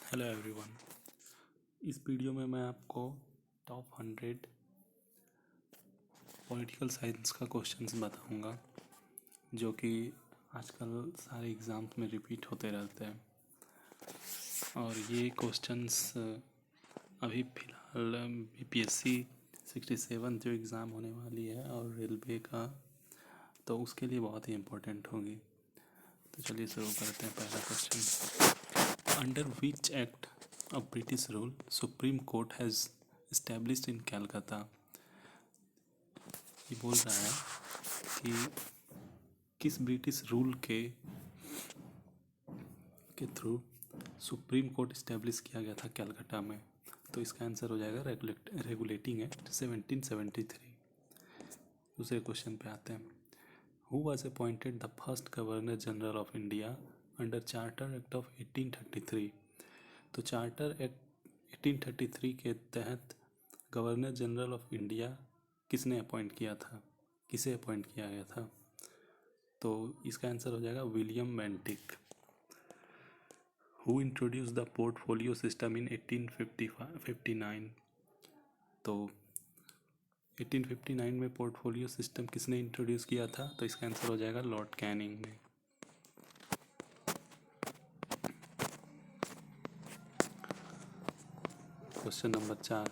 Hello everyone. इस video में मैं आपको टॉप 100 पॉलिटिकल साइंस का क्वेश्चंस बताऊंगा जो कि आजकल सारे एग्ज़ाम्स में रिपीट होते रहते हैं। और ये क्वेश्चंस अभी फ़िलहाल बीपीएससी 67 जो एग्ज़ाम होने वाली है और रेलवे का, तो उसके लिए बहुत ही इम्पोर्टेंट होगी। तो चलिए शुरू करते हैं। पहला question, under which act of British rule supreme court has established इन कैलकाता। ये बोल रहा है कि किस ब्रिटिश रूल के थ्रू सुप्रीम कोर्ट इस्टेब्लिश किया गया था कैलकाटा में। तो इसका आंसर हो जाएगा रेगुलेटिंग एक्ट 1773। दूसरे क्वेश्चन पे आते हैं। Who was appointed the first governor general of India under charter act of 1833। तो चार्टर एक्ट 1833 के तहत गवर्नर जनरल ऑफ इंडिया किसने अपॉइंट किया था, किसे अपॉइंट किया गया था? तो इसका आंसर हो जाएगा William Bentinck. Who introduce the portfolio system in 1859। तो 1859 में पोर्टफोलियो सिस्टम किसने इंट्रोड्यूस किया था? तो इसका आंसर हो जाएगा लॉर्ड कैनिंग ने। Question number 4,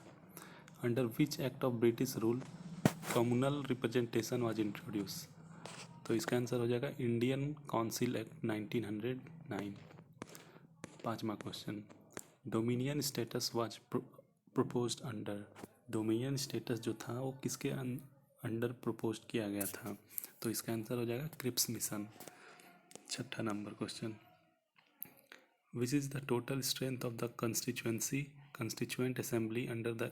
under which act of British rule communal representation was introduce. तो इसका आंसर हो जाएगा इंडियन काउंसिल एक्ट 1909। पांचवा question, dominion status was proposed under. Dominion status जो था वो किसके अंडर प्रपोज किया गया था? तो इसका आंसर हो जाएगा क्रिप्स मिशन। छठा number question, which is the total strength of the constituent assembly under the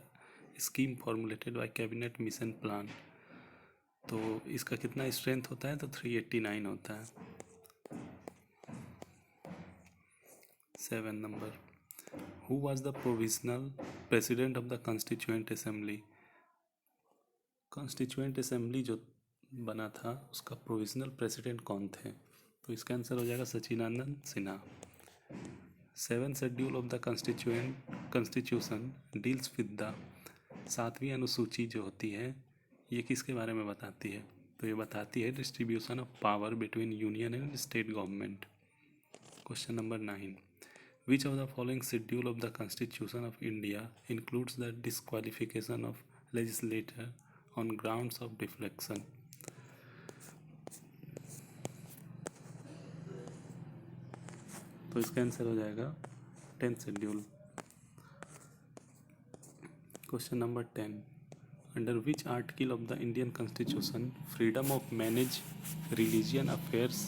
scheme formulated bye cabinet mission plan. तो इसका कितना स्ट्रेंथ होता है? तो 389 होता है। 7 number, who was the provisional president of the constituent assembly. Constituent assembly जो बना था उसका प्रोविजनल प्रेसिडेंट कौन थे? तो इसका आंसर हो जाएगा Sachchidananda Sinha. 7 schedule of the constitution deals with the. 7वीं अनुसूची जो होती है ये किसके बारे में बताती है? तो ये बताती है distribution of power between union and state government. Question number 9, which of the following schedule of the constitution of India includes the disqualification of legislator on grounds of deflection. तो इसका आंसर हो जाएगा 10th schedule. Question number 10, under which article of the Indian constitution freedom of manage religion affairs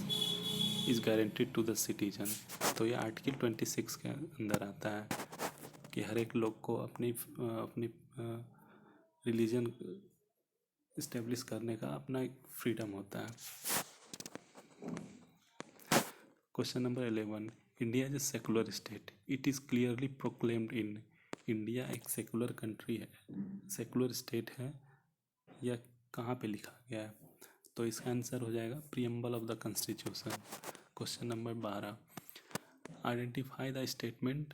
is guaranteed to the citizen. तो ये article 26 के अंदर आता है कि हर एक लोग को अपनी रिलीजन इस्टेब्लिश करने का अपना एक फ्रीडम होता है। Question number 11, India is a secular state, it is clearly proclaimed in. India एक सेकुलर कंट्री है, सेकुलर स्टेट है, यह कहाँ पे लिखा गया है? तो इसका आंसर हो जाएगा preamble of the constitution. Question number 12, identify the statement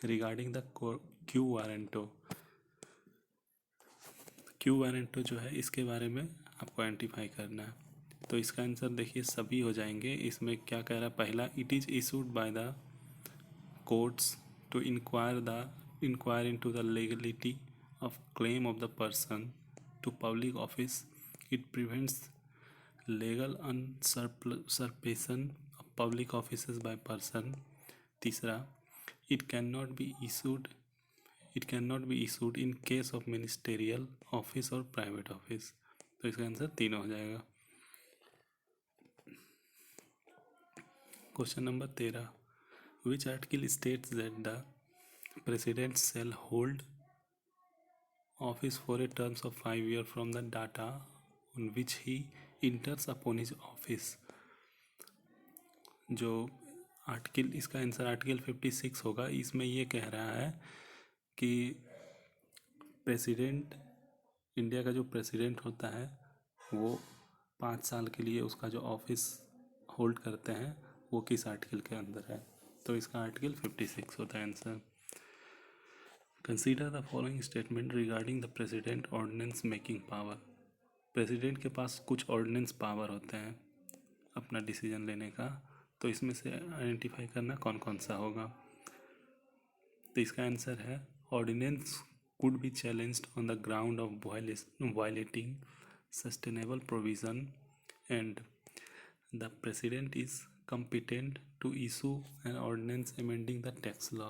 regarding the quo warranto. Quo warranto जो है इसके बारे में आपको आइडेंटिफाई करना है। तो इसका आंसर देखिए सभी हो जाएंगे। इसमें क्या कह रहा है? पहला, it is issued by the courts to inquire into the legality of claim of the person to public office. It prevents legal usurpation of public offices by person. तीसरा, it cannot be issued in case of ministerial office or private office। तो इसका answer तीनों हो जाएगा। Question number 13, which article states that the president shall hold office for a terms of 5 years from the data on which he enters upon his office। जो article, इसका answer article 56 होगा। इसमें ये कह रहा है कि प्रेसिडेंट, इंडिया का जो प्रेसिडेंट होता है वो 5 साल के लिए उसका जो ऑफिस होल्ड करते हैं वो किस आर्टिकल के अंदर है? तो इसका आर्टिकल 56 होता है answer. Consider the following statement regarding the president ordinance making power. President के पास कुछ ऑर्डिनेंस पावर होते हैं अपना डिसीजन लेने का, तो इसमें से आइडेंटिफाई करना कौन कौन सा होगा। तो इसका आंसर है ordinance could be challenged on the ground of violating sustainable provision and the president is competent to issue an ordinance amending the tax law.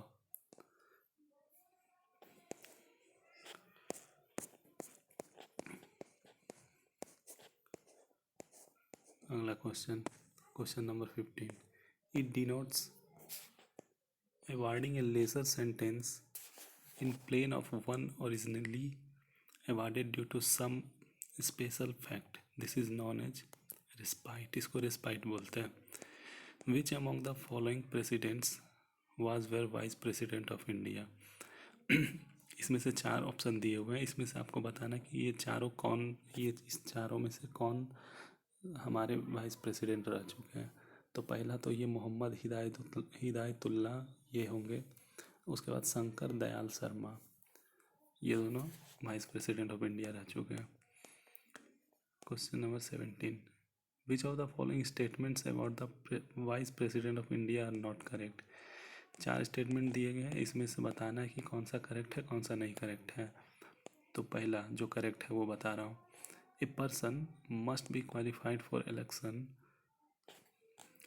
अगला question number 15, it denotes awarding a lesser sentence in plain of one originally awarded due to some special fact. This is known as respite. इसको respite बोलते हैं। Which among the following presidents was were vice president of India? इसमें से 4 option दिए हुए हैं, इसमें से आपको बताना कि इस चारों में से कौन हमारे वाइस प्रेसिडेंट रह चुके हैं। तो पहला तो ये मोहम्मद हिदायतुल्ला ये होंगे, उसके बाद शंकर दयाल शर्मा, ये दोनों वाइस प्रेसिडेंट ऑफ इंडिया रह चुके हैं। Question number 17, which of the following statements about the vice president of India are not correct. 4 statement दिए गए हैं, इसमें से बताना है कि कौन सा करेक्ट है कौन सा नहीं करेक्ट है। तो पहला जो करेक्ट है वो बता रहा हूँ, a person must be qualified for election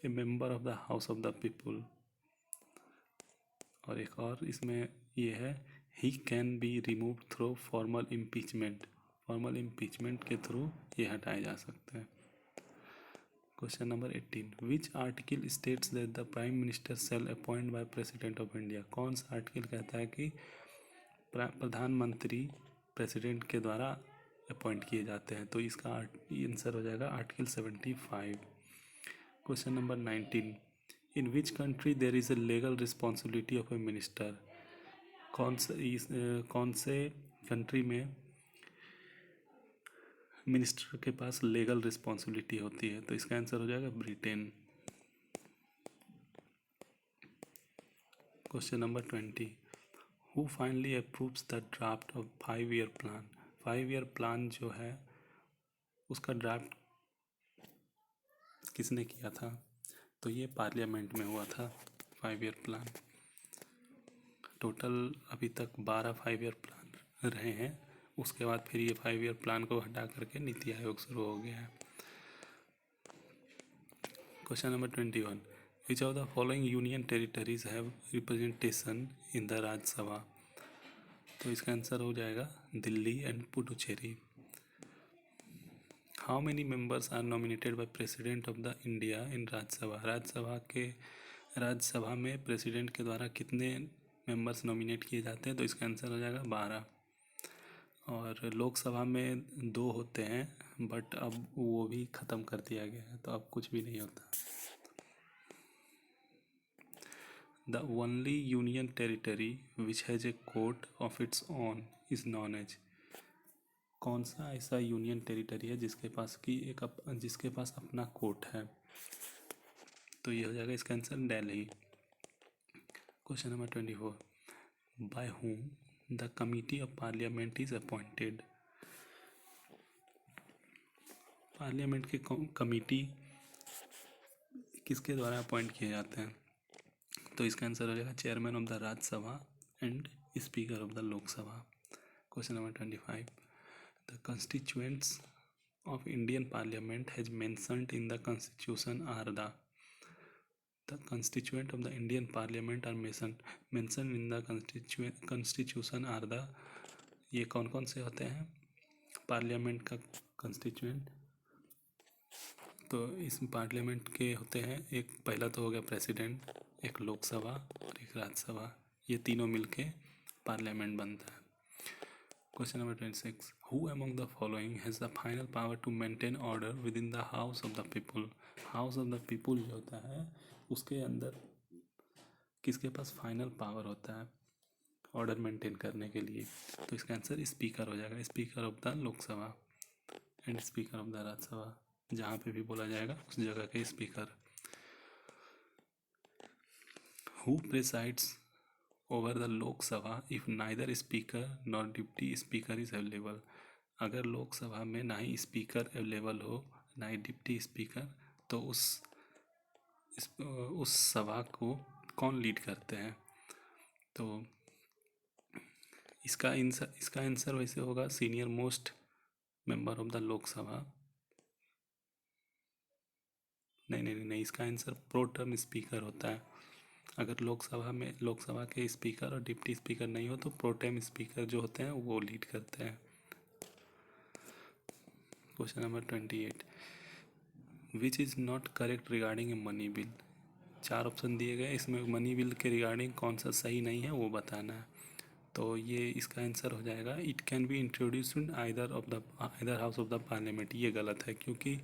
a member of the house of the people. और एक और इसमें ये है, he can be remove through formal impeachment. Formal impeachment के थ्रू ये हटाए जा सकते हैं। Question number 18, which article states that the prime minister shall appoint by president of India. कौन सा आर्टिकल कहता है कि प्रधानमंत्री प्रेसिडेंट के द्वारा अपॉइंट किए जाते हैं। तो इसका आंसर हो जाएगा article 75। Question number 19, in which country there is a legal responsibility of a minister. कौन से कंट्री में मिनिस्टर के पास लीगल रिस्पॉन्सिबिलिटी होती है। तो इसका आंसर हो जाएगा Britain. Question number 20, who finally approves the draft of 5-year plan. 5-year plan जो है उसका ड्राफ्ट किसने किया था। तो ये पार्लियामेंट में हुआ था 5-year प्लान। टोटल अभी तक 12 5-year प्लान रहे हैं, उसके बाद फिर ये 5-year प्लान को हटा करके नीति आयोग शुरू हो गया है। Question number 21, which of the following union territories have representation in the Rajya Sabha. तो इसका आंसर हो जाएगा Delhi and Puducherry. How many members are nominated by president of the India in Rajya Sabha. Rajya Sabha में प्रेसिडेंट के द्वारा कितने मेंबर्स नॉमिनेट किए जाते हैं। तो इसका आंसर हो जाएगा 12। और लोकसभा में 2 होते हैं, बट अब वो भी ख़त्म कर दिया गया है, तो अब कुछ भी नहीं होता। The only union territory which has a court of its own is non age. कौन सा ऐसा यूनियन टेरिटरी है जिसके पास अपना कोर्ट है। तो ये हो जाएगा इसका answer Delhi. Question number 24, by whom the committee of parliament is appointed। Parliament के कमिटी किसके द्वारा अपॉइंट किए जाते हैं। तो इसका आंसर हो जाएगा chairman of the Rajya Sabha and speaker of the Lok Sabha. Question number 25, the constituents of Indian parliament has mentioned in the constitution are the. The constituent of the Indian Parliament are mentioned in the constitution are the। ये कौन कौन से होते हैं parliament का constituent. तो इस parliament के होते हैं, एक पहला तो हो गया प्रेसिडेंट, एक लोकसभा और एक राज्यसभा, ये तीनों मिलके पार्लियामेंट बनता है। Question number 26, who among the following has the final power to maintain order within the house of the people. House of the people जो होता है उसके अंदर किसके पास फाइनल पावर होता है ऑर्डर मेंटेन करने के लिए। तो इसका आंसर स्पीकर हो जाएगा, speaker of the Lok Sabha and speaker of the Rajya Sabha, जहाँ पे भी बोला जाएगा उस जगह के speaker. Who presides over the Lok Sabha if neither speaker nor deputy speaker is available. अगर लोकसभा में ना ही स्पीकर अवेलेबल हो ना ही डिप्टी स्पीकर, तो उस सभा को कौन लीड करते हैं? तो इसका आंसर वैसे होगा senior most member of the Lok Sabha. नहीं, इसका आंसर प्रो टर्म स्पीकर होता है। अगर लोकसभा के स्पीकर और डिप्टी स्पीकर नहीं हो तो प्रो टर्म स्पीकर जो होते हैं वो लीड करते हैं। Question number 28, which is not correct regarding a money bill. 4 option दिए गए, इसमें मनी बिल के रिगार्डिंग कौन सा सही नहीं है वो बताना है। तो ये इसका आंसर हो जाएगा it can be introduced in either house of the parliament. ये गलत है, क्योंकि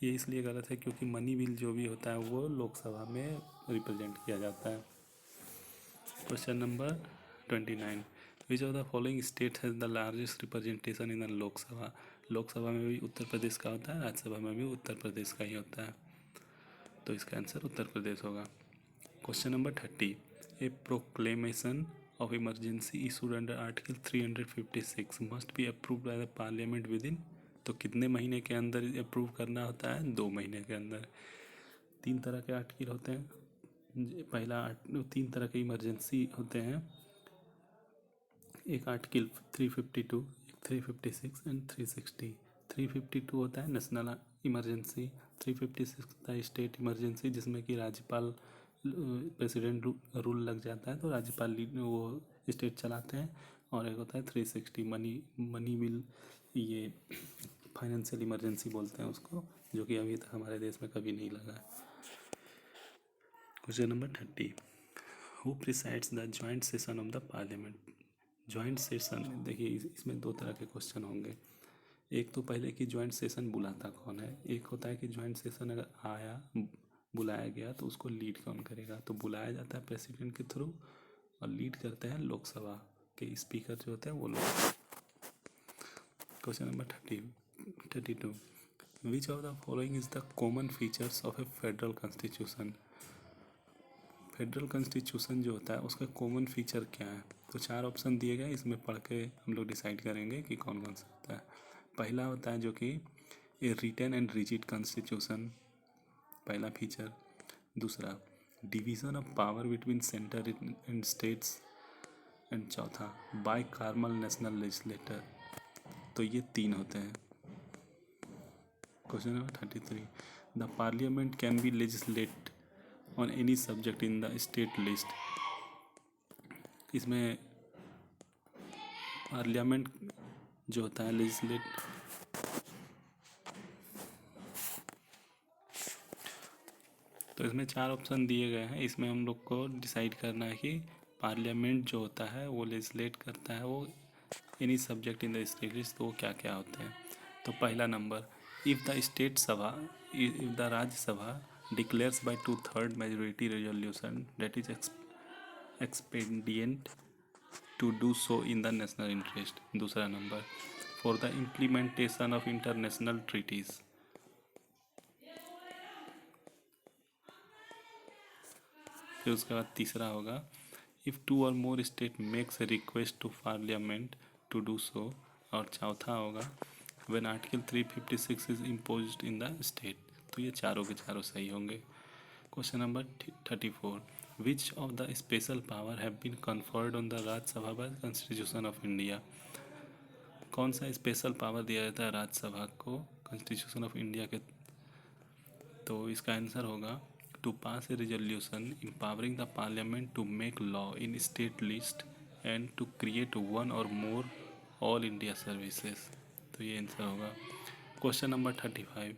ये इसलिए गलत है क्योंकि मनी बिल जो भी होता है वो लोकसभा में रिप्रेजेंट किया जाता है। Question number 29, which of the following state has the largest representation in the Lok Sabha. Lok Sabha में भी उत्तर प्रदेश का होता है, राज्यसभा में भी उत्तर प्रदेश का ही होता है, तो इसका आंसर उत्तर प्रदेश होगा। Question number 30, A proclamation of emergency issued under article 356 must be approved by the parliament within। तो कितने महीने के अंदर अप्रूव करना होता है? 2 महीने के अंदर। 3 तरह के आर्टिकल होते हैं। पहला 3 तरह के इमरजेंसी होते हैं, एक आर्टिकल 352, एक 356 एंड 360। 352 होता है नेशनल इमरजेंसी, 356 होता है स्टेट इमरजेंसी जिसमें कि राज्यपाल प्रेसिडेंट रूल लग जाता है तो राज्यपाल वो स्टेट चलाते हैं। और एक होता है 360 मनी बिल, ये फाइनेंशियल इमरजेंसी बोलते हैं उसको, जो कि अभी तक हमारे देश में कभी नहीं लगा है। Question number 30, who presides the joint session of the parliament. Joint session, देखिए इसमें 2 तरह के क्वेश्चन होंगे। एक तो पहले कि ज्वाइंट सेशन बुलाता कौन है, एक होता है कि ज्वाइंट सेशन अगर बुलाया गया तो उसको लीड कौन करेगा। तो बुलाया जाता है प्रेसिडेंट के थ्रू और लीड करते हैं लोकसभा के स्पीकर जो होते हैं वो लोग। Question number 32, which of the following is the common features of A federal constitution. Federal constitution जो होता है उसका कॉमन फीचर क्या है? तो 4 ऑप्शन दिए गए, इसमें पढ़ के हम लोग डिसाइड करेंगे कि कौन कौन सा होता है। पहला होता है जो कि a written and rigid constitution, पहला फीचर। दूसरा, division of power between centre and states, and चौथा, बाई कार्मल नेशनल लेजिस्लेटर। तो ये 3 होते हैं। Question number 33, the parliament can be legislate on any subject in the state list. इसमें parliament जो होता है लेजिस्लेट, तो इसमें 4 ऑप्शन दिए गए हैं, इसमें हम लोग को डिसाइड करना है कि पार्लियामेंट जो होता है वो लेजिस्लेट करता है वो any subject in the state list, तो वो क्या क्या होते हैं। तो पहला number, if the Rajya Sabha declares by 2/3 majority resolution that is expedient to do so in the national interest. दूसरा number, for the implementation of international treaties. फिर उसके बाद तीसरा होगा, if 2 or more state makes a request to parliament to do so. और चौथा होगा, when article 356 is imposed in the state. तो ये चारों के चारों सही होंगे। Question number 34, which of the special power have been conferred on the Rajya Sabha by constitution of India. कौन सा स्पेशल पावर दिया जाता है राज्यसभा को कॉन्स्टिट्यूशन ऑफ इंडिया के? तो इसका आंसर होगा to pass a resolution empowering the parliament to make law in state list and to create 1 और मोर ऑल इंडिया सर्विसेज। तो ये आंसर होगा। Question number 35,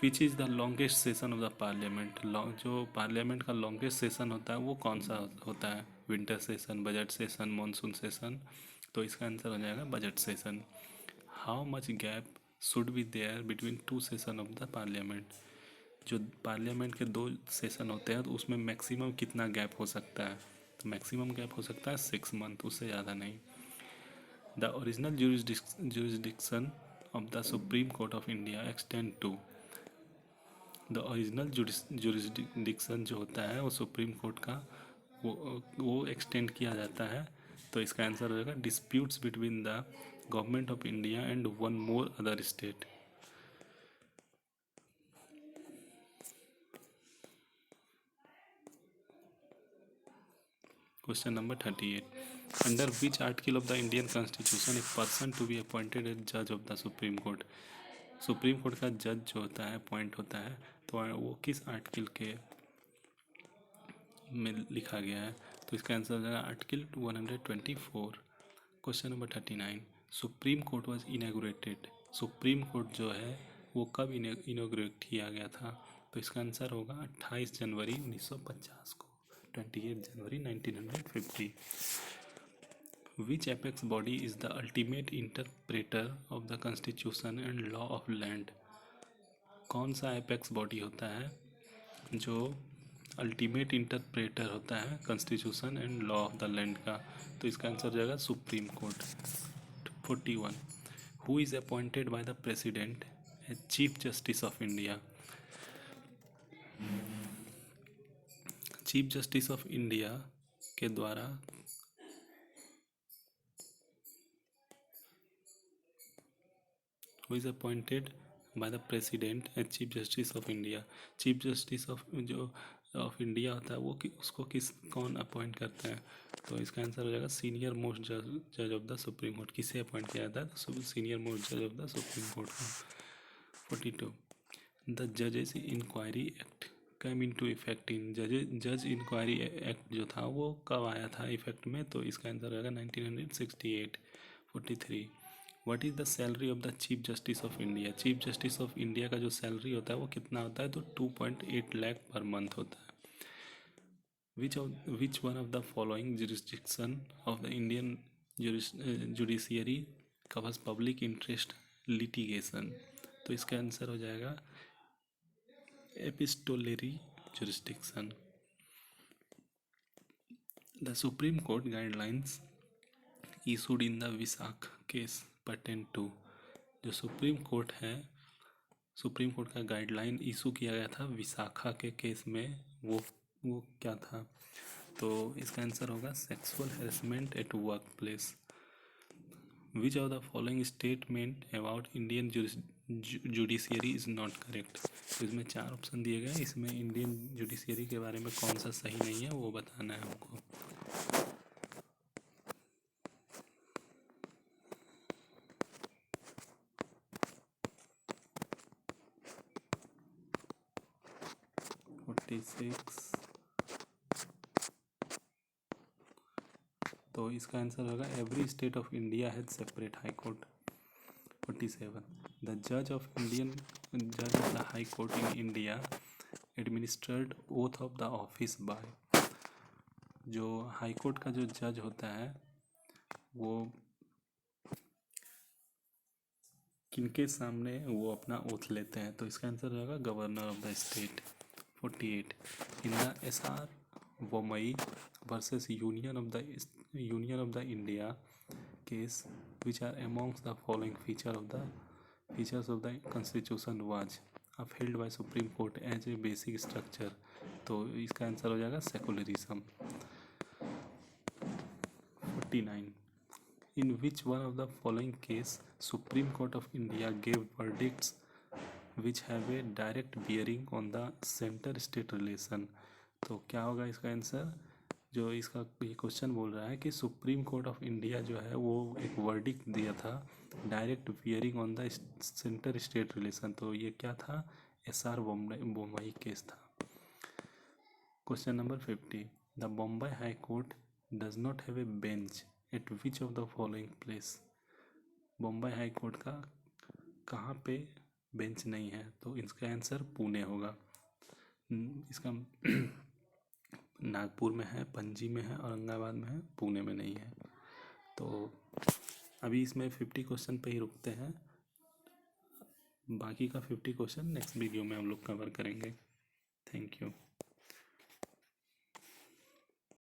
which is the longest session of the parliament. जो parliament का longest session होता है वो कौन सा होता है? Winter session, budget session, monsoon session. तो इसका आंसर हो जाएगा budget session. How much gap should be there between 2 session of the parliament. जो पार्लियामेंट के 2 सेशन होते हैं तो उसमें मैक्सिमम कितना गैप हो सकता है? तो मैक्सिमम गैप हो सकता है 6 मंथ, उससे ज़्यादा नहीं। The original jurisdiction of the supreme court of India extend to. The original jurisdiction जो होता है वो सुप्रीम कोर्ट का वो एक्सटेंड किया जाता है। तो इसका आंसर हो जाएगा disputes between the government of India and one more other state. Question number 38, under which article of the Indian constitution a person to be appointed as जज of the supreme court. Supreme court का जज जो होता है appoint होता है तो वो किस आर्टिकल के में लिखा गया है। तो इसका आंसर हो जाएगा article 124। Question number 39, supreme court was inaugurated. Supreme court जो है वो कब इनॉग्रेट किया गया था। तो इसका आंसर होगा 28 जनवरी 1950 को, 28 जनवरी 1950। Which apex body is the ultimate interpreter of the constitution and law of land. कौन सा एपेक्स बॉडी होता है जो अल्टीमेट इंटरप्रेटर होता है constitution and law of the land का। तो इसका आंसर हो जाएगा supreme court. 41, who is appointed by the president as chief justice of India. Chief justice of India के द्वारा who is appointed by the president as chief justice of India. Chief justice of जो of India होता है वो उसको कौन appoint करता है। तो इसका आंसर हो जाएगा सीनियर मोस्ट जज ऑफ द सुप्रीम कोर्ट। किसे अपॉइंट किया जाता है तो सीनियर मोस्ट जज ऑफ द सुप्रीम कोर्ट को। 42, द जजेस inquiry act come into effect in. जज इंक्वायरी एक्ट जो था वो कब आया था इफेक्ट में। तो इसका आंसर होगा 1968। 43, what is the salary of the chief justice of India. Chief justice of India का जो सैलरी होता है वो कितना होता है। तो 2.8 लाख पर मंथ होता है। Which one of the following jurisdiction of the Indian judiciary covers public interest litigation. तो इसका आंसर हो जाएगा epistolary jurisdiction. The supreme court guidelines issued in the Vishakh case pertain to। जो सुप्रीम कोर्ट है, supreme court का guideline issue किया गया था विशाखा के केस में, वो क्या था। तो इसका आंसर होगा sexual harassment at work place. Which of the following statement about Indian judiciary is not correct. तो इसमें 4 ऑप्शन दिए गए, इसमें इंडियन जुडिशियरी के बारे में कौन सा सही नहीं है वो बताना है हमको। तो इसका आंसर होगा every state of India has separate high court. 47, the जज of the high court in India administered oath of the office by. जो हाई कोर्ट का जो जज होता है वो किनके सामने वो अपना ओथ लेते हैं। तो इसका आंसर होगा governor of the state. 48, in the SR Bommai versus union of the India case which are amongst the following features of the constitution was upheld by supreme court as a basic structure. तो इसका answer हो जाएगा secularism. 49, in which one of the following case Supreme Court of India gave verdicts which have a direct bearing on the center state relation। तो क्या होगा इसका answer. जो इसका ये क्वेश्चन बोल रहा है कि सुप्रीम कोर्ट ऑफ इंडिया जो है वो एक वर्डिक्ट दिया था direct bearing on the centre state relation. तो ये क्या था, SR बोम्बई केस था। Question number 50, the Bombay high court does not have a bench eight which of the following place. Bombay high court का कहाँ पे बेंच नहीं है। तो इसका आंसर पुणे होगा। इसका नागपुर में है, पणजी में है, औरंगाबाद में है, पुणे में नहीं है। तो अभी इसमें 50 क्वेश्चन पे ही रुकते हैं, बाकी का 50 क्वेश्चन नेक्स्ट वीडियो में हम लोग कवर करेंगे। Thank you.